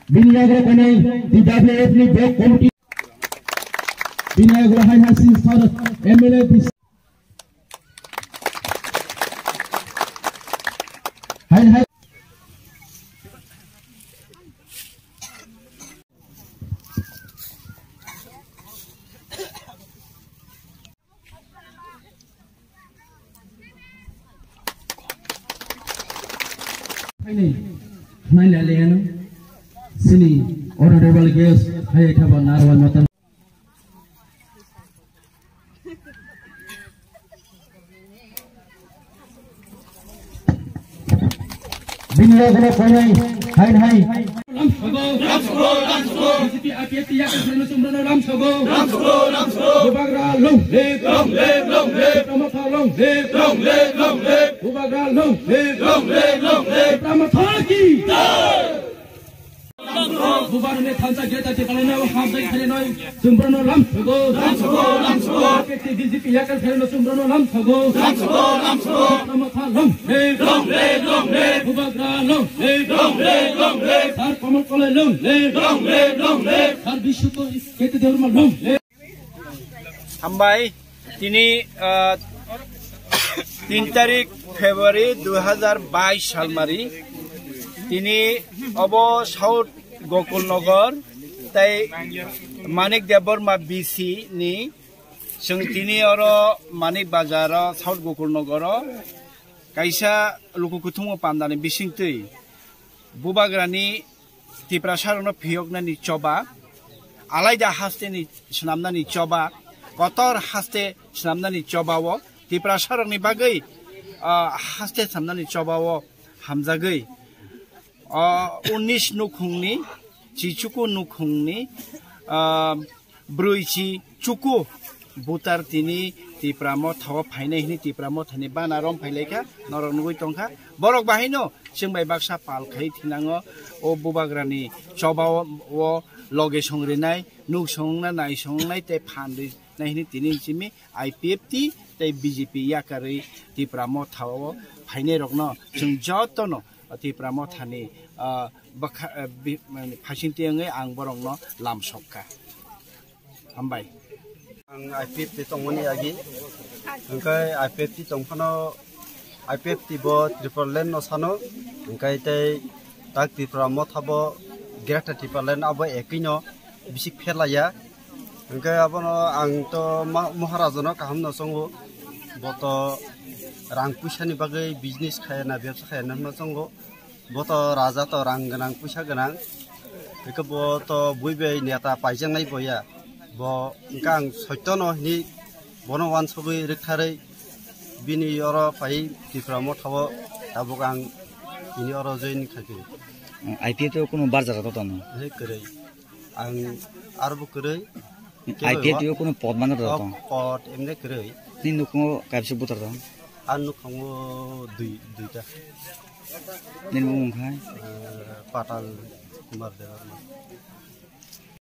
Binayagra kanai DWF ni back committee. Binayagra hai hasil sarat MLA bis. Hai. Hai lalian sini honorable guest hai thaba narwan matan Binayagra kanai hai lam sogo BJP APT ya kan sumbrano lam sogo Bubagra long le Pramotha long le Bubagra long le Pramotha ki Bubar ne thansa geta te kalena ham dai khale noi sumbrano lam sogo APT BJP ya kan sumbrano lam sogo Pramotha long le Bubagra long le sar kamal kole long le sar bishu ko kete deurma long le Hambai tini 3 तारिख February 2022 साल मारी tini obo South Gokulnagar tai Manik Deborma BC ni sing tini oro Manik Bazar South Gokulnagar kaisa luku kuthungo pandani bisingtui Bubagrani tiprasarno phiyokna ni choba alaida haste ni snamna ni choba kotor haste snamna ni chobawo tiprasarni bagai haste snamna ni chobawo hamjagai 19 nukhungni chichuku nukhungni bruichi chuku butar tini tipramo thawa phainai hini tipramo thani banarom phaileka norongui tongkha borok bahino singbai baksa palkhai thinango o Bubagrani chobawo o loge songrinai nuk songna nai songnai te phandui nai hini tini chimi IPFT te BJP yakari tipramo thawa phainai rokno sing jotono tipramo thani phasintiangai ang borongno lamsokka hambai ang IPFT tongmani agi angkai IPFT tongphano IPFT bo triple lane no sano angkai tei tak tipramo thabo grata triple lane abo ekino bisik phelaya angkai abono ang to maharajono kaham no songo boto rang puisani bagai business khayana byabsa khayana no songo boto raja to rang ganang puisa ganang beko boto buibai neta paijangnai boya bo engkang soitono ni bono wan sobai rekharai bini oro pai tipramo thawo tabokang ini oro join khaki IPFT to kono barjara to tano he korei ang arbo korei IPFT to kono pod mangro to pod emne korei ni nuko kaipse butar to anu khango duita ni mung khai patal kumar dewa